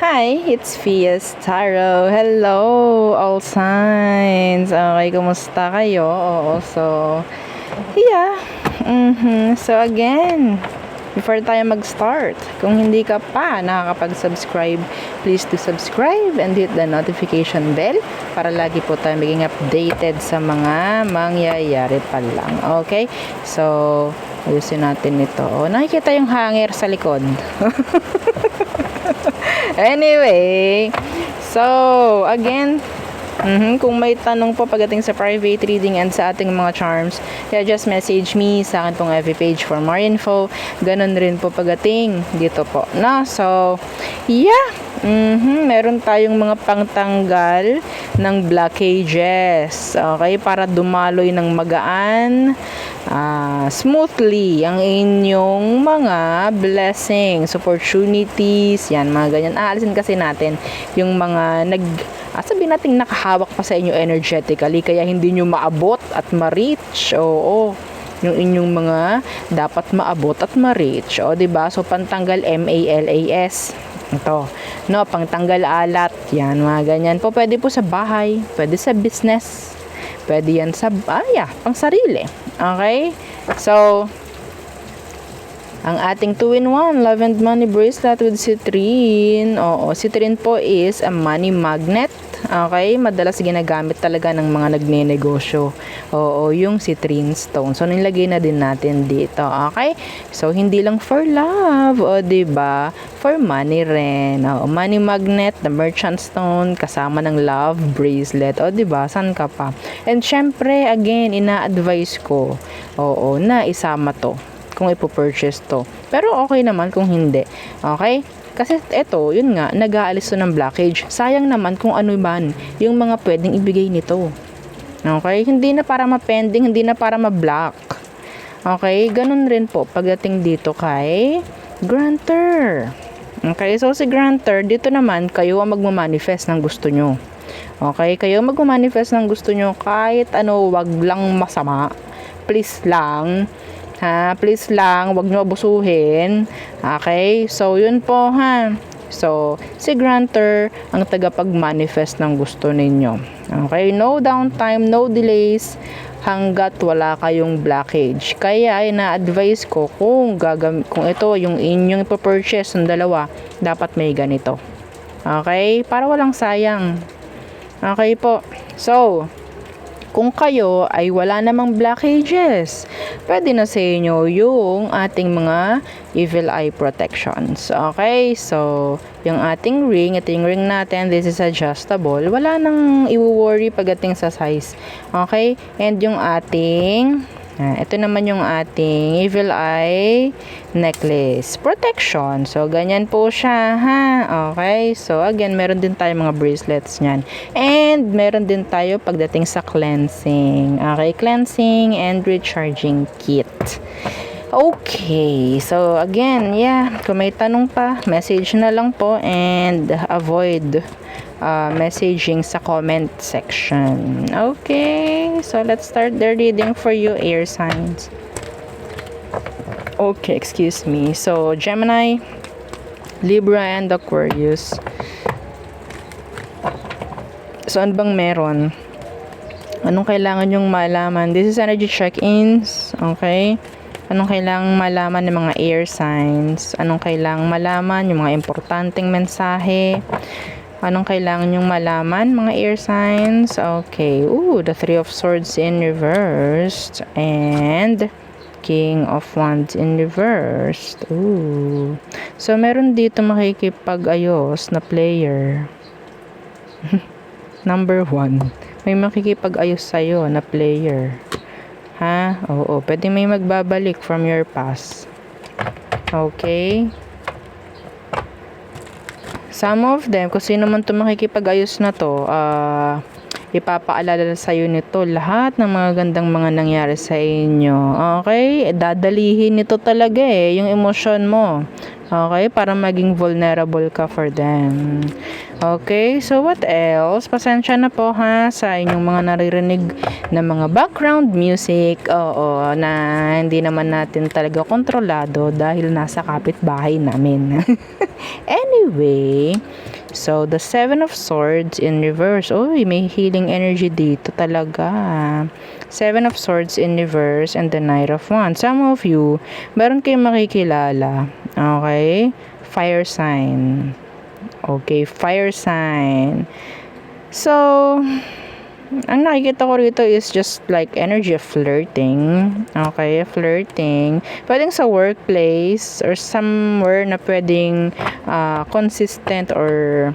Hi, it's Fias Taro. Hello, all signs. Okay, kumusta kayo? Oo, so, yeah. So, again, before tayo mag-start, kung hindi ka pa nakakapag-subscribe, please do subscribe and hit the notification bell para lagi po tayo maging updated sa mga mangyayari pa lang. Okay? So, ayusin natin ito. Oh, nakikita yung hanger sa likod. Anyway, so, again, kung may tanong po pagdating sa private reading and sa ating mga charms, kaya just message me sa akin pong FB page for more info. Ganon rin po pagdating dito po. No? So, yeah. Meron tayong mga pangtanggal ng blockages. Okay? Para dumaloy ng magaan, smoothly ang inyong mga blessings, opportunities, yan, mga ganyan. Aalisin kasi natin yung mga sabihin natin nakahawak pa sa inyo energetically, kaya hindi nyo maabot at ma-reach. Oo, yung inyong mga dapat maabot at ma-reach. O, diba? So, pantanggal MALAS. Ito. No, pangtanggal alat. Yan, mga ganyan po. Pwede po sa bahay. Pwede sa business. Pwede yan sa, pang sarili. Okay? So, ang ating 2-in-1 Love and Money Bracelet with citrine. Oo, citrine po is a money magnet. Okay? Madalas ginagamit talaga ng mga nagnenegosyo. Oo, yung citrine stone. So, nilagay na din natin dito. Okay? So, hindi lang for love. O, diba? For money rin. Oo, money magnet, the merchant stone, kasama ng love bracelet. O, diba? San ka pa? And, syempre, again, ina-advise ko, oo, na isama to kung ipo-purchase to. Pero okay naman kung hindi. Okay? Kasi eto, yun nga, nag-aalis to ng blockage. Sayang naman kung ano man yung mga pwedeng ibigay nito. Okay? Hindi na para ma-pending, hindi na para ma-block. Okay? Ganun rin po pagdating dito kay grantor. Okay? So, si grantor, dito naman, kayo ang magmamanifest ng gusto nyo. Okay? Kayo magmamanifest ng gusto nyo kahit ano, wag lang masama. Please lang. Please lang, wag nyo abusuhin. Okay? So, yun po ha. So, si grantor ang tagapag-manifest ng gusto ninyo. Okay? No downtime, no delays hanggat wala kayong blockage. Kaya, ina-advise ko kung ito yung inyong ipapurchase ng dalawa, dapat may ganito. Okay? Para walang sayang. Okay po. So, kung kayo ay wala namang blockages, pwede na sa inyo yung ating mga evil eye protections. Okay? So, yung ating ring, ito yung ring natin, this is adjustable. Wala nang i-worry pagdating sa size. Okay? And yung ating ito naman yung ating evil eye necklace protection. So, ganyan po siya, ha? Okay? So, again, meron din tayo mga bracelets niyan. And, meron din tayo pagdating sa cleansing. Okay? Cleansing and recharging kit. Okay. So, again, kung may tanong pa, message na lang po and avoid messaging sa comment section. Okay, so let's start the reading for you, air signs. Okay, excuse me. So, Gemini, Libra, and Aquarius. So, ano bang meron? Anong kailangan yung malaman? This is energy check-ins. Okay. Anong kailangang malaman ng mga air signs? Anong kailangang malaman? Yung mga importanteng mensahe. Anong kailangan yung malaman, mga air signs? Okay. The Three of Swords in reversed. And King of Wands in reversed. So, meron dito makikipag-ayos na player. Number 1. May makikipag-ayos sa'yo na player. Ha? Oo. Pwede may magbabalik from your past. Okay? Some of them, kung sino man ito makikipag-ayos na to, ipapaalala sa'yo nito lahat ng mga gandang mga nangyari sa inyo. Okay? Dadalihin nito talaga yung emosyon mo. Okay? Para maging vulnerable ka for them. Okay? So, what else? Pasensya na po ha sa inyong mga naririnig na mga background music. Oo, na hindi naman natin talaga kontrolado dahil nasa kapitbahay namin. Anyway, So, the Seven of Swords in reverse. Uy, may healing energy dito talaga. Seven of Swords in reverse and the Knight of Wands. Some of you, meron kayong makikilala. Okay? Fire sign. Okay, fire sign. So, ang nakikita ko rito is just like energy of flirting. Okay, flirting. Pwedeng sa workplace or somewhere na pwedeng consistent or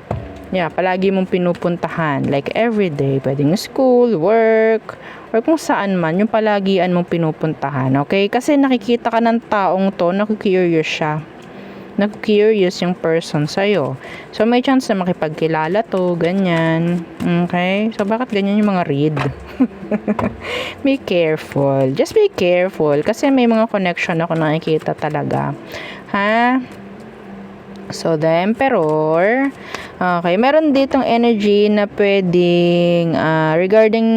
palagi mong pinupuntahan. Like everyday, pwedeng school, work, or kung saan man, yung palagian mong pinupuntahan. Okay, kasi nakikita ka ng taong to, naku-curious siya. Nag-curious yung person sa'yo. So, may chance na makipagkilala to, ganyan. Okay? So, bakit ganyan yung mga read? Be careful. Just be careful. Kasi may mga connection ako nakikita talaga. Ha? So, the Emperor. Okay, meron ditong energy na pwedeng regarding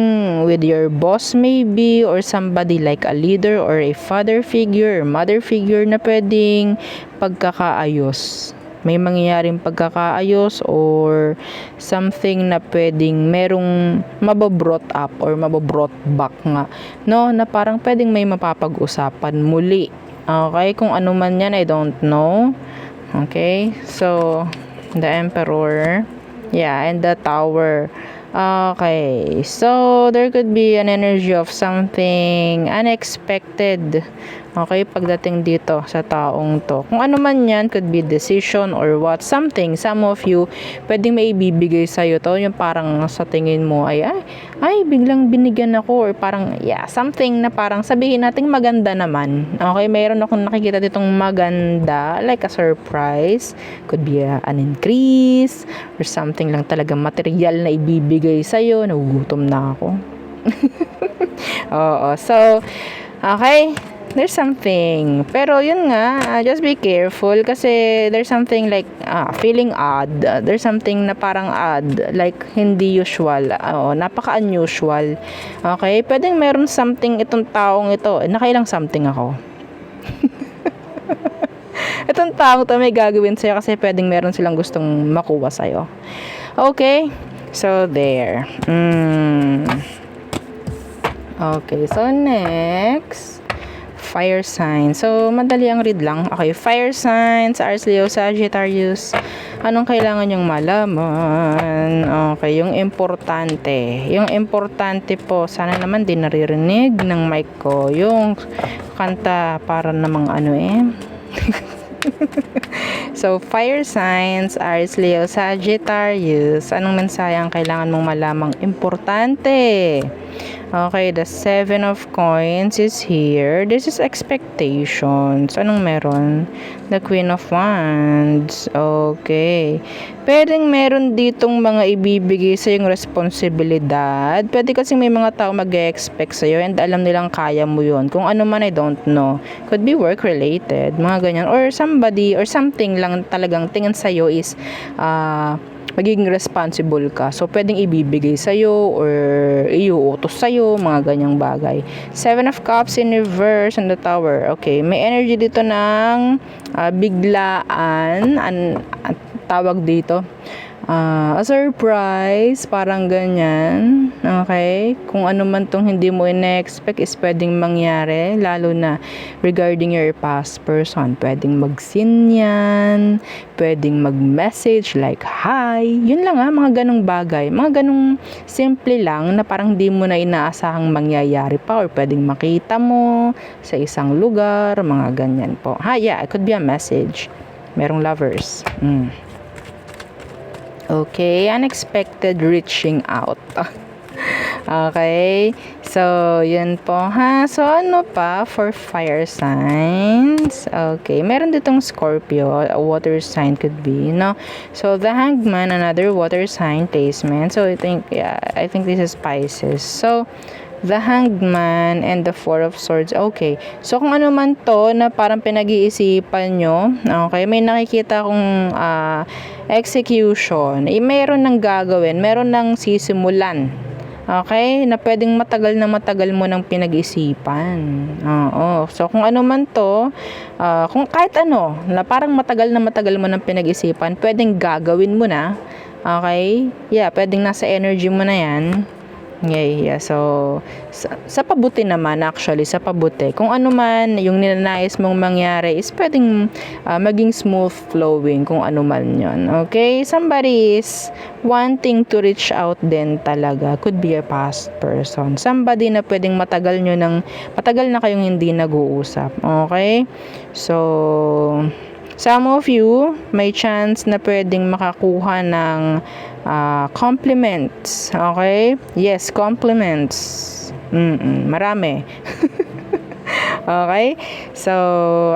with your boss maybe or somebody like a leader or a father figure or mother figure na pwedeng pagkakaayos. May mangyayaring pagkakaayos or something na pwedeng merong mabobrought up or mabobrought back nga. No, na parang pwedeng may mapapag-usapan muli. Okay, kung ano man yan, I don't know. Okay, so the Emperor, and the Tower. Okay, so there could be an energy of something unexpected. Okay, pagdating dito sa taong to. Kung ano man yan, could be decision or what, something. Some of you, pwedeng may ibibigay sa'yo to, yung parang sa tingin mo ay biglang binigyan ako or parang, something na parang sabihin natin maganda naman. Okay, mayroon akong nakikita ditong maganda, like a surprise. Could be an increase or something lang talaga material na ibibigay sa'yo. Nagugutom na ako. Oo, so, okay, there's something. Pero yun nga, just be careful kasi there's something like feeling odd. There's something na parang odd, like hindi usual. Napaka-unusual. Okay, pwedeng meron something itong taong ito. Nakailang something ako. Itong taong to may gagawin sa'yo kasi pwedeng meron silang gustong makuha sa'yo. Okay, so there. Okay, so next, fire sign. So, madali ang read lang. Okay, fire signs, Aries, Leo, Sagittarius. Anong kailangan yung malaman? Okay, yung importante. Yung importante po, sana naman din naririnig ng mic ko. Yung kanta para namang So, fire signs, Aries, Leo, Sagittarius. Anong mensahe ang kailangan mong malamang importante? Okay, the Seven of Coins is here. This is expectations. Anong meron? The Queen of Wands. Okay. Pwedeng meron ditong mga ibibigay sa yung responsibilidad. Pwede kasi may mga tao mag-expect sa'yo and alam nilang kaya mo yun. Kung ano man, I don't know. Could be work-related, mga ganyan. Or somebody or something lang talagang tingin sa'yo is magiging responsible ka. So, pwedeng ibibigay sa'yo or iuutos sa'yo, mga ganyang bagay. Seven of Cups in reverse on the Tower. Okay, may energy dito ng biglaan. Tawag dito. A surprise, parang ganyan. Okay? Kung ano man tong hindi mo in-expect is pwedeng mangyari, lalo na regarding your past person. Pwedeng mag-sin yan, pwedeng mag-message like, hi. Yun lang mga ganong bagay. Mga ganong simple lang na parang hindi mo na inaasahang mangyayari pa or pwedeng makita mo sa isang lugar, mga ganyan po. It could be a message. Merong lovers. Okay, unexpected reaching out. Okay, so yun po So ano pa for fire signs? Okay, meron ditong Scorpio, a water sign could be, So the Hangman, another water sign placement. So I think this is Pisces. So the Hangman and the Four of Swords. Okay. So, kung ano man to na parang pinag-iisipan nyo, okay, may nakikita kong execution. Meron nang gagawin, meron nang sisimulan. Okay? Na pwedeng matagal mo nang pinag-isipan. So, kung ano man to, kung kahit na parang matagal mo nang pinag-isipan, pwedeng gagawin mo na. Okay? Yeah, pwedeng nasa energy mo na yan. Yeah. So, sa pabuti naman, actually, sa pabuti. Kung ano man yung ninanais mong mangyari is pwedeng maging smooth flowing kung ano man yun. Okay? Somebody is wanting to reach out din talaga. Could be a past person. Somebody na pwedeng matagal na kayong hindi nag-uusap. Okay? So, some of you, may chance na pwedeng makakuha ng compliments. Okay? Yes, compliments. Marami. Okay? So,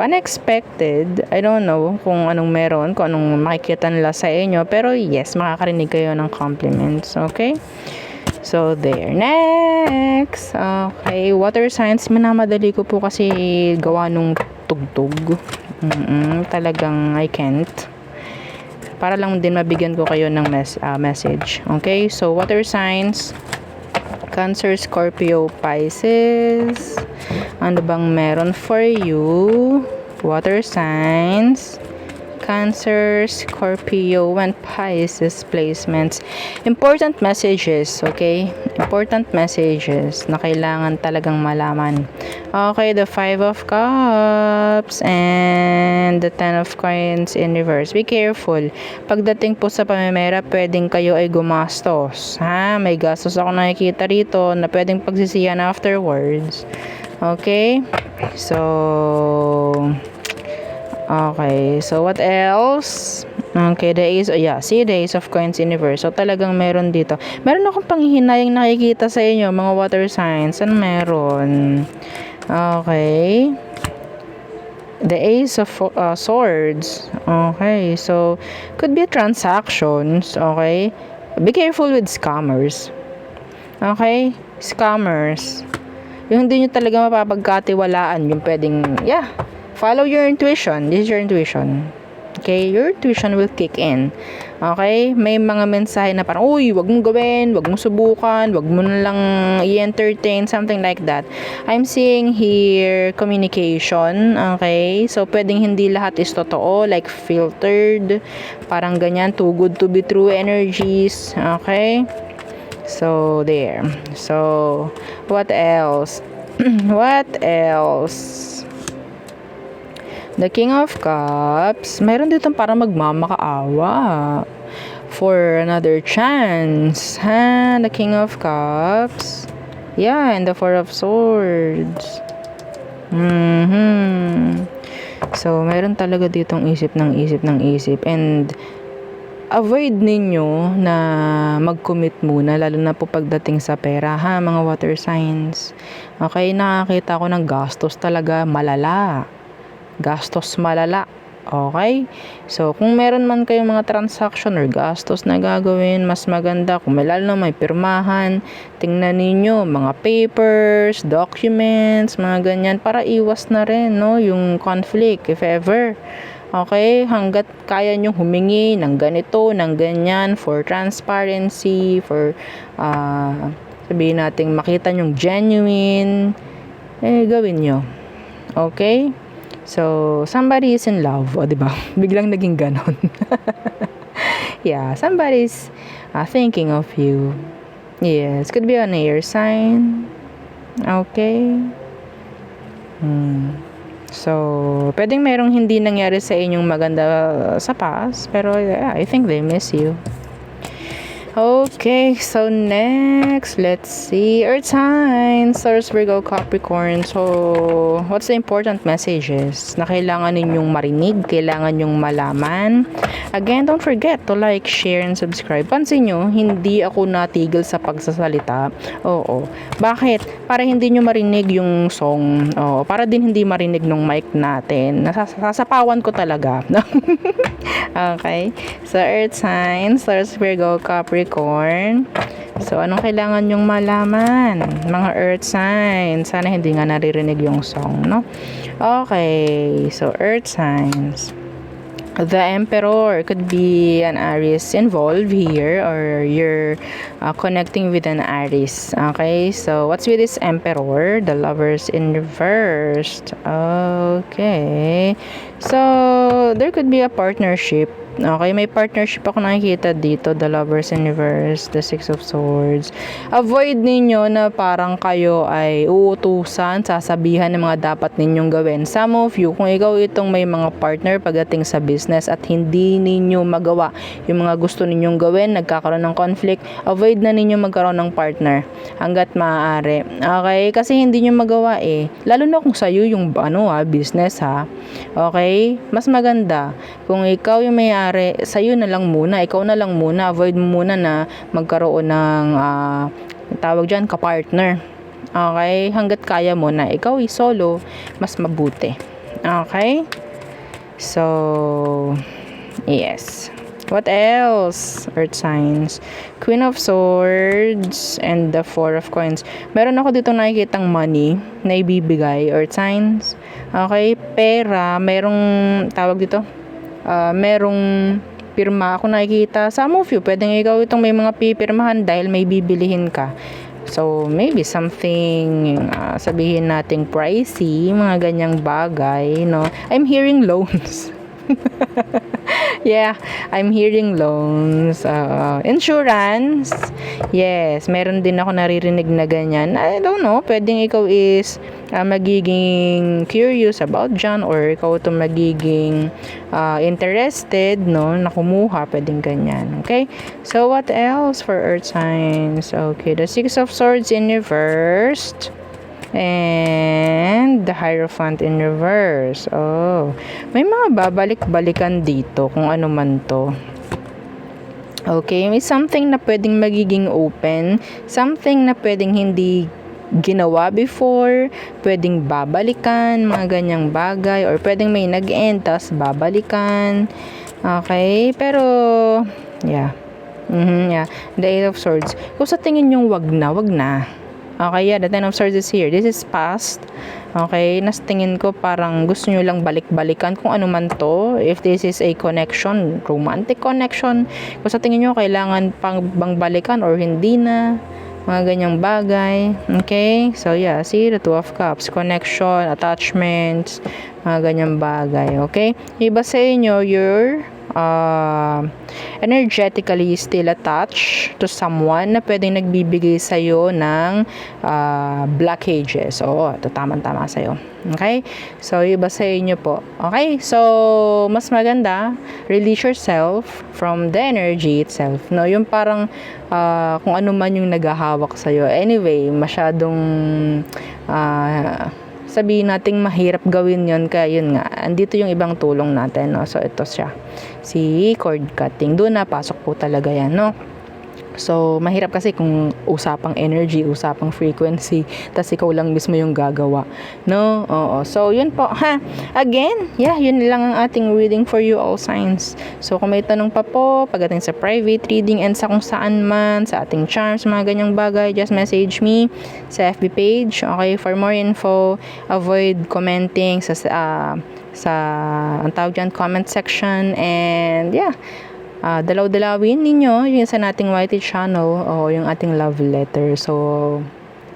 unexpected. I don't know kung anong meron, kung anong makikita nila sa inyo. Pero yes, makakarinig kayo ng compliments. Okay? So, there. Next. Okay. Water signs. Minamadali ko po kasi gawa nung tugtog. Talagang I can't. Para lang din mabigyan ko kayo ng message. Okay? So, water signs. Cancer, Scorpio, Pisces. Ano bang meron for you? Water signs. Cancer, Scorpio, and Pisces placements. Important messages, okay? Important messages na kailangan talagang malaman. Okay, the 5 of Cups and the 10 of Coins in reverse. Be careful. Pagdating po sa pamimera, pwedeng kayo ay gumastos. Ha? May gastos ako nakikita rito na pwedeng pagsisiyan afterwards. Okay? Okay, so what else? Okay, the Ace of Coins in reverse. So, talagang meron dito. Meron akong panghihinayang nakikita sa inyo, mga water signs. Ano meron? Okay. The Ace of Swords. Okay, so, could be transactions. Okay. Be careful with scammers. Okay? Scammers. Yung hindi nyo talaga mapapagkatiwalaan. Yung pwedeng, follow your intuition. This is your intuition. Okay? Your intuition will kick in. Okay? May mga mensahe na parang, uy, wag mong gawin, wag mong subukan, wag mo na lang i-entertain, something like that. I'm seeing here communication. Okay? So, pwedeng hindi lahat is totoo, like filtered. Parang ganyan, too good to be true energies. Okay? So, there. So, what else? What else? The King of Cups. Mayroon dito parang magmamakaawa. For another chance. Ha? The King of Cups. Yeah, and the Four of Swords. So, mayroon talaga ditong isip. And, avoid ninyo na mag-commit muna, lalo na po pagdating sa pera, ha, mga water signs. Okay, nakakita ko ng gastos talaga malala. Okay? So, kung meron man kayong mga transaction or gastos na gagawin, mas maganda kung lalo na may pirmahan, tingnan ninyo mga papers, documents, mga ganyan, para iwas na rin, no, yung conflict, if ever. Okay? Hanggat kaya nyo humingi ng ganito, ng ganyan, for transparency, for, sabihin natin, makita nyong genuine, gawin nyo. Okay? So, somebody is in love. O, diba? Biglang naging ganon. Yeah, somebody's thinking of you. Yes, could be an air sign. Okay. So, pwedeng merong hindi nangyari sa inyong maganda sa past, pero I think they miss you. Okay, so next, let's see. Earth signs, Taurus, Virgo, Capricorn. So, what's the important messages na kailangan ninyong marinig, kailangan nyong malaman? Again, don't forget to like, share, and subscribe. Pansin nyo, hindi ako natigil sa pagsasalita. Oo. Bakit? Para hindi nyo marinig yung song. Oo. Para din hindi marinig nung mic natin. Nasasapawan ko talaga. Okay? So, Earth signs, Taurus, Virgo, Capricorn. So, anong kailangan nyong malaman? Mga Earth signs. Sana hindi nga naririnig yung song, no? Okay. So, Earth signs. The Emperor, could be an Aries involved here, or you're connecting with an Aries. Okay, so what's with this Emperor? The Lovers in reversed. Okay, so there could be a partnership Okay, may partnership ako nakikita dito, the Lovers in Reverse, the Six of Swords. Avoid ninyo na parang kayo ay uutusan, sasabihan ng mga dapat ninyong gawin. Some of you, kung ikaw itong may mga partner pagdating sa business at hindi ninyo magawa yung mga gusto ninyong gawin, nagkakaroon ng conflict, avoid na ninyo magkaroon ng partner hanggat maaari. Okay, kasi hindi nyo magawa eh. Lalo na kung sa'yo yung business ha. Okay, mas maganda kung ikaw yung may-ari, sa'yo na lang muna, ikaw na lang muna, avoid mo muna na magkaroon ng tawag dyan, kapartner. Okay, hanggat kaya mo na ikaw solo, mas mabuti. Okay, so yes. What else? Earth signs. Queen of Swords and the Four of Coins. Meron ako dito nakikitang money na ibibigay. Earth signs. Okay, pera. Merong tawag dito. Merong pirma ako nakikita. Some of you, pwedeng ikaw itong may mga pipirmahan dahil may bibilihin ka. So, maybe something, sabihin nating pricey, mga ganyang bagay, no? I'm hearing loans. Yeah, I'm hearing loans. Insurance. Yes, meron din ako naririnig na ganyan. I don't know, pwedeng ikaw is magiging curious about dyan or ikaw to magiging interested, no, na kumuha, pwedeng ganyan. Okay? So, what else for earth signs? Okay, the Six of Swords in reversed. And the Hierophant in reverse. Oh, may mga babalik-balikan dito kung ano man to. Okay, may something na pwedeng magiging open, something na pwedeng hindi ginawa before, pwedeng babalikan, mga ganyang bagay, or pwedeng may nag-end, tas babalikan. Okay, pero yeah. Yeah, the Eight of Swords. Kung sa tingin yung wag na. Okay, yeah, the Ten of Swords is here. This is past. Okay, nas tingin ko parang gusto nyo lang balik-balikan kung ano man to. If this is a connection, romantic connection, kung sa tingin nyo kailangan pang bang balikan or hindi na, mga ganyang bagay. Okay, so yeah, see, the Two of Cups, connection, attachments, mga ganyang bagay. Okay, iba sa inyo, you're energetically still attached to someone na pwedeng nagbibigay sa'yo ng blockages. Oo, ito tamang-tama sa'yo. Okay? So, iba sa inyo po. Okay? So, mas maganda, release yourself from the energy itself. No? Yung parang kung ano man yung naghahawak sa'yo. Anyway, masyadong sabihin nating mahirap gawin yon, kaya yun nga, andito yung ibang tulong natin, no? So ito siya, si cord cutting, doon napasok po talaga yan, no? So mahirap kasi kung usapang energy, usapang frequency, tas ikaw lang mismo yung gagawa, no? Oo, so yun po, ha, again, yeah, yun lang ang ating reading for you all signs. So kung may tanong pa po pagdating sa private reading and sa kung saan man, sa ating charms, mga ganyang bagay, just message me sa FB page. Okay, for more info, avoid commenting sa ang tawag dyan, comment section, and yeah, dalaw-dalawin ninyo yung sa nating YT channel o yung ating love letter. So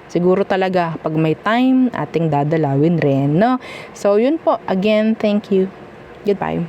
siguro talaga pag may time ating dadalawin rin, no? So yun po, again, thank you, goodbye.